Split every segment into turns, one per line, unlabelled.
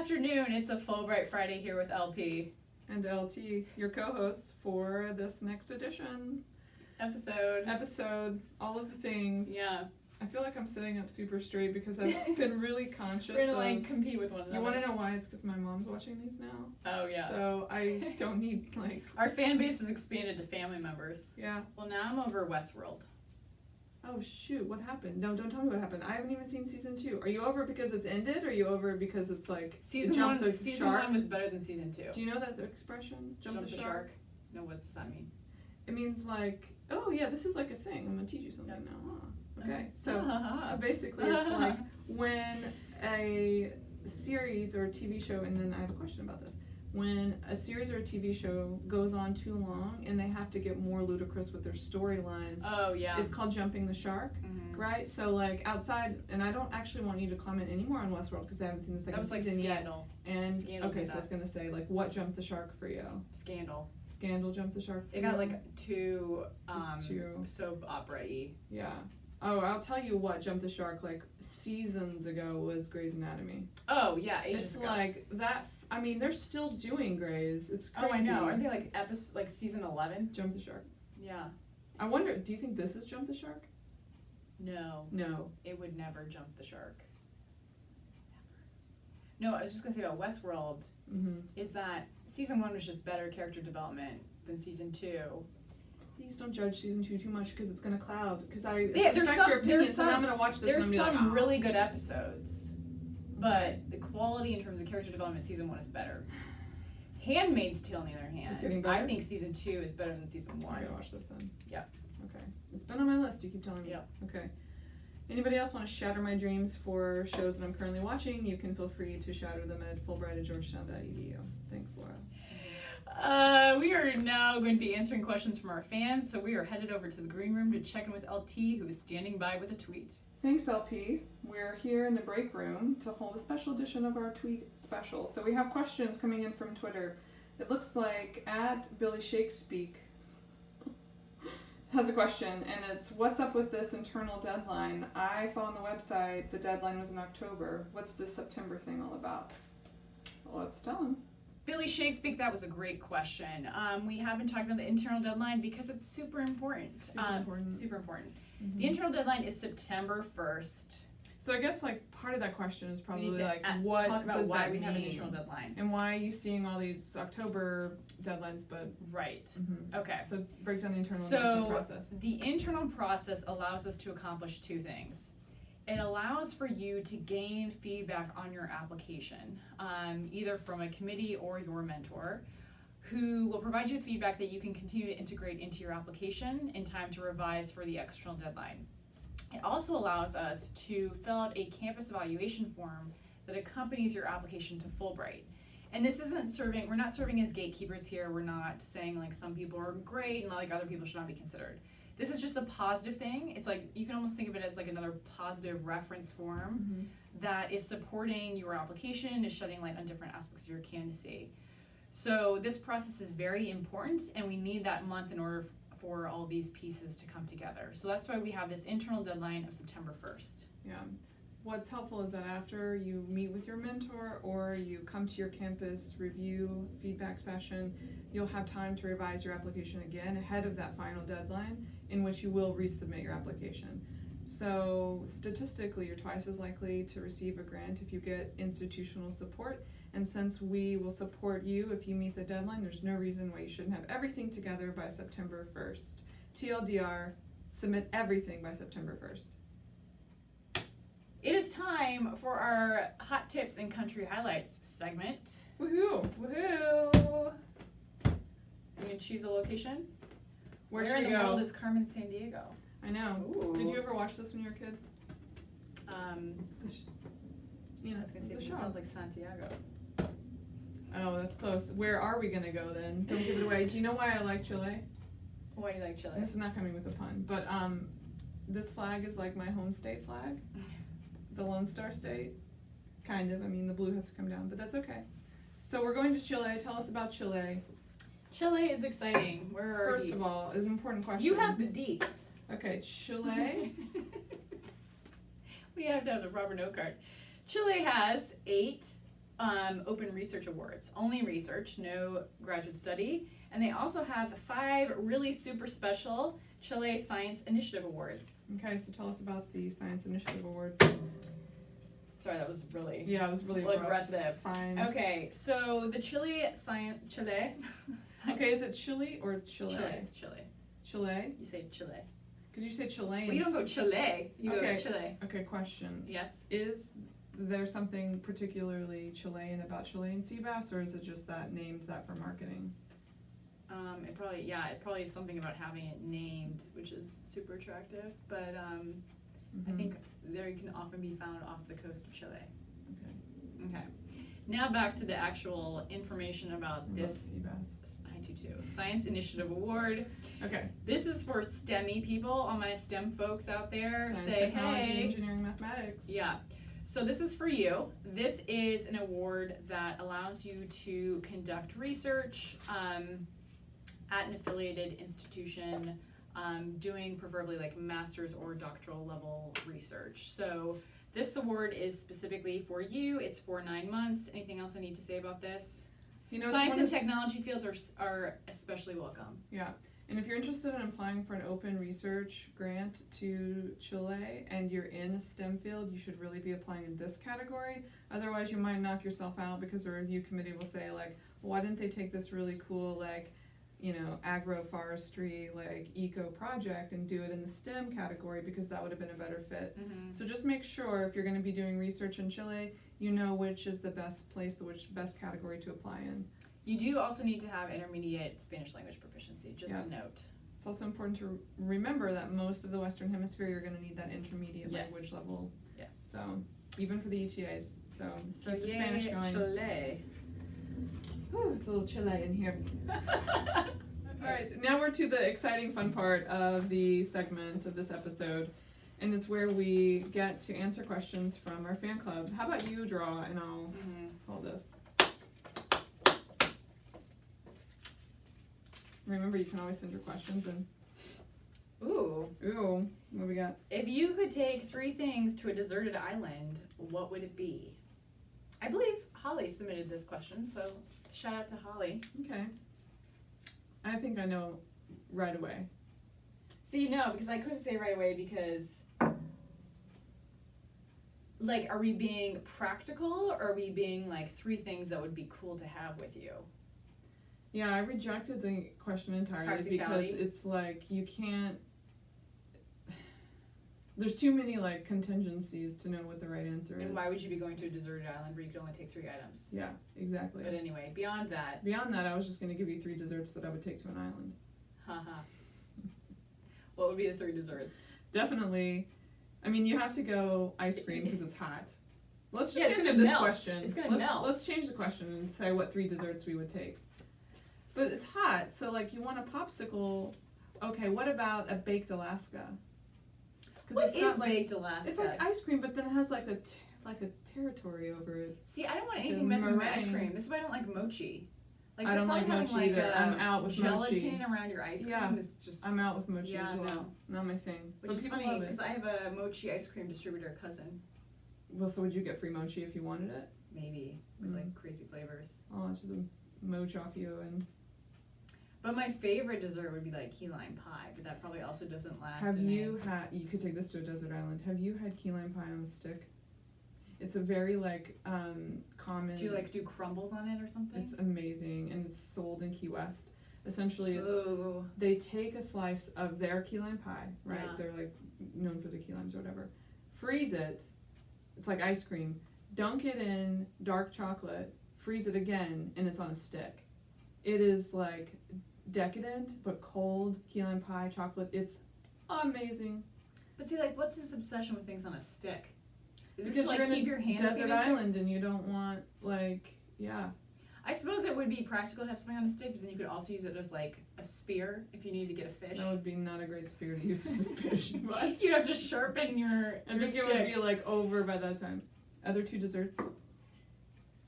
afternoon. It's a Fulbright Friday here with LP.
And LT, your co-hosts for this next edition.
Episode.
All of the things.
Yeah.
I feel like I'm sitting up super straight because I've been really conscious
We're gonna compete with one another.
You want to know why? It's because my mom's watching these now.
Oh, yeah.
So I don't need,
Our fan base has expanded to family members.
Yeah.
Well, now I'm over Westworld.
Oh, shoot. What happened? No, don't tell me what happened. I haven't even seen season 2. Are you over because it's ended, or are you over because it's
Season one was better than season 2.
Do you know that expression? Jump the shark?
No, what does that mean?
It means oh yeah, this is a thing. I'm going to teach you something now. Okay, so basically it's like when a series or a TV show, and then I have a question about this. When a series or a TV show goes on too long and they have to get more ludicrous with their storylines, it's called jumping the shark, right? So outside, and I don't actually want you to comment anymore on Westworld because I haven't seen the second season yet. And
Scandal
okay, so I was gonna say what jumped the shark for you? Scandal jumped the shark.
It got two soap opera-y.
Yeah. Oh, I'll tell you what jumped the shark seasons ago was Grey's Anatomy.
Oh yeah, ages
it's
ago.
That. I mean, they're still doing Grey's. It's crazy.
Oh, I know. Aren't they season 11?
Jump the shark.
Yeah.
I wonder. Do you think this is Jump the Shark?
No. It would never jump the shark. Never. No, I was just gonna say about Westworld. Is that season 1 was just better character development than season 2.
Please don't judge season 2 too much because it's gonna cloud. Because I
respect
your opinions, and I'm gonna watch this.
There's
and I'm
some really good episodes, but the quality in terms of character development, season 1 is better. Handmaid's Tale, on the other hand, I think season 2 is better than season 1.
I'm gonna watch this then.
Yeah.
Okay. It's been on my list. You keep telling me.
Yeah.
Okay. Anybody else want to shatter my dreams for shows that I'm currently watching? You can feel free to shatter them at fulbright@georgetown.edu. Thanks, Laura.
We are now going to be answering questions from our fans, so we are headed over to the green room to check in with LT, who is standing by with a tweet.
Thanks, LP. We're here in the break room to hold a special edition of our tweet special. So we have questions coming in from Twitter. It looks like @BillyShakespeak has a question, and it's, what's up with this internal deadline? I saw on the website the deadline was in October. What's this September thing all about? Well, let's tell him.
Billy Shakespeare, that was a great question. We have been talking about the internal deadline because it's super important. Super important. Mm-hmm. The internal deadline is September 1st.
So I guess part of that question is probably
what talk about why we have an internal deadline
and why are you seeing all these October deadlines, but
right. Okay.
So break down the internal investment process.
The internal process allows us to accomplish 2 things. It allows for you to gain feedback on your application, either from a committee or your mentor, who will provide you feedback that you can continue to integrate into your application in time to revise for the external deadline. It also allows us to fill out a campus evaluation form that accompanies your application to Fulbright. And this isn't we're not serving as gatekeepers here. We're not saying some people are great and other people should not be considered. This is just a positive thing. It's you can almost think of it as another positive reference form that is supporting your application, is shedding light on different aspects of your candidacy. So this process is very important, and we need that month in order for all these pieces to come together. So that's why we have this internal deadline of September 1st.
Yeah. What's helpful is that after you meet with your mentor or you come to your campus review feedback session, you'll have time to revise your application again ahead of that final deadline, in which you will resubmit your application. So statistically, you're twice as likely to receive a grant if you get institutional support. And since we will support you if you meet the deadline, there's no reason why you shouldn't have everything together by September 1st. TLDR, submit everything by September 1st.
It is time for our Hot Tips and Country Highlights segment.
Woohoo!
Woohoo! You gonna choose a location?
Where
in the world is Carmen Sandiego?
I know.
Ooh.
Did you ever watch this when you were a kid?
I was gonna say it sounds like Santiago.
Oh, that's close. Where are we gonna go then? Don't give it away. Do you know why I like Chile?
Why do you like Chile?
This is not coming with a pun, but this flag is like my home state flag, the Lone Star State, kind of. I mean, the blue has to come down, but that's okay. So we're going to Chile. Tell us about Chile.
Chile is exciting. Where are
First of all, an important question.
You have the deets.
Okay, Chile.
We have to have the proper note card. Chile has 8 open research awards. Only research, no graduate study. And they also have 5 really super special Chile Science Initiative Awards.
Okay, so tell us about the Science Initiative Awards.
Sorry, that was really
Yeah, it was really
aggressive.
It's fine.
Okay, so the Chile.
Okay, is it Chile or Chile?
Chile.
Chile?
You say Chile.
Because you say Chileans.
Well, you don't go Chile. You
Okay.
go Chile.
Okay, question.
Yes.
Is there something particularly Chilean about Chilean sea bass, or is it just that named that for marketing?
It probably is something about having it named, which is super attractive. But I think they can often be found off the coast of Chile. Okay. Now back to the actual information about this
sea bass.
I do too. Science Initiative Award.
Okay.
This is for STEMmy people, all my STEM folks out there.
Science,
say,
technology,
hey.
engineering, mathematics.
Yeah. So this is for you. This is an award that allows you to conduct research at an affiliated institution, doing preferably like master's or doctoral level research. So this award is specifically for you. It's for 9 months. Anything else I need to say about this?
You know,
Science and technology fields are especially welcome.
Yeah. And if you're interested in applying for an open research grant to Chile and you're in a STEM field, you should really be applying in this category. Otherwise, you might knock yourself out because the review committee will say, like, why didn't they take this really cool, like, you know, agroforestry, like, eco project and do it in the STEM category, because that would have been a better fit.
Mm-hmm.
So just make sure if you're going to be doing research in Chile, you know which is the best place, which best category to apply in.
You do also need to have intermediate Spanish language proficiency, just to note.
It's also important to remember that most of the Western Hemisphere, you're going to need that intermediate language level.
Yes.
So, even for the ETAs. So keep the
yay,
Spanish going.
Chile.
Whew, it's a little Chile in here. All right, now we're to the exciting fun part of the segment of this episode. And it's where we get to answer questions from our fan club. How about you draw and I'll hold this. Remember, you can always send your questions in.
Ooh,
what do we got?
if you could take 3 things to a deserted island, what would it be? I believe Holly submitted this question, so shout out to Holly.
Okay. I think I know right away.
See, no, because I couldn't say right away because, like, are we being practical or are we being, like, 3 things that would be cool to have with you?
Yeah, I rejected the question entirely because it's like you can't. There's too many like contingencies to know what the right answer is.
And why would you be going to a deserted island where you could only take 3 items?
Yeah, exactly.
But anyway, beyond that.
I was just going to give you 3 desserts that I would take to an island.
Haha. What would be the 3 desserts?
Definitely. I mean, you have to go ice cream because it's hot. Let's just
it's
answer
gonna
this
melt.
question.
It's gonna melt.
Let's change the question and say what 3 desserts we would take. But it's hot, so like you want a popsicle. Okay, what about a baked Alaska?
What is baked Alaska?
It's like ice cream, but then it has like a territory over it.
See, I don't want anything messing with my ice cream. This is why I don't like mochi. Like,
I don't like mochi either. I'm out with mochi.
Gelatin around your ice cream is just.
I'm out with mochi as well.
No.
Not my thing.
Which is funny because I have a mochi ice cream distributor cousin.
Well, so would you get free mochi if you wanted it?
Maybe with like crazy flavors.
Oh, it's just a mochi off you and.
But my favorite dessert would be like key lime pie, but that probably also doesn't last.
Have you had? You could take this to a desert island. Have you had key lime pie on a stick? It's a very like common.
Do you like do crumbles on it or something?
It's amazing, and it's sold in Key West. Essentially, it's
Ooh.
they take a slice of their key lime pie, right?
Yeah.
They're like known for the key limes or whatever. Freeze it. It's like ice cream. Dunk it in dark chocolate. Freeze it again, and it's on a stick. It is like decadent but cold key lime pie chocolate. It's amazing.
But see, like, what's this obsession with things on a stick? Is it
Because
to like
you're
keep
in
your
a
hands
desert
signature?
island and you don't want like
I suppose it would be practical to have something on a stick, because then you could also use it as like a spear if you need to get a fish.
That would be not a great spear to use as a fish. But
You'd have to sharpen your.
I think it would be like over by that time. Other 2 desserts.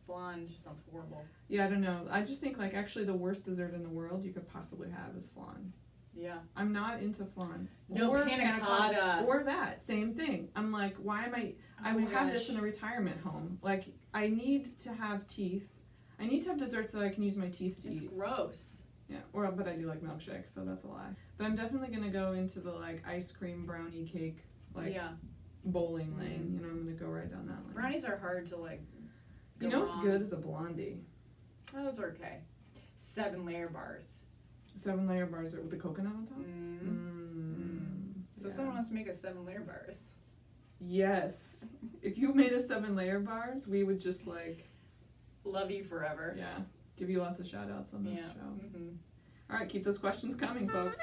Flan just sounds horrible.
Yeah, I don't know. I just think like actually the worst dessert in the world you could possibly have is flan.
Yeah.
I'm not into flan.
No
or
panna cotta.
Or that, same thing. I'm like, why am I
Oh
will
my
have this
gosh.
in a retirement home. Like, I need to have teeth. I need to have desserts so I can use my teeth to
It's
eat.
gross.
Yeah, but I do like milkshakes, so that's a lie. But I'm definitely gonna go into the like ice cream brownie cake, like
Yeah.
bowling lane. You know, I'm gonna go right down that lane.
Brownies are hard to like.
You
go
know what's
wrong.
good is a blondie.
Those are okay. 7-layer bars.
7-layer bars with the coconut on top.
So
Yeah.
if someone wants to make us 7-layer bars.
Yes. If you made a 7-layer bars, we would just like,
Love you forever.
yeah, give you lots of shout outs on this
Yeah.
show.
Mm-hmm.
All right, keep those questions coming, folks.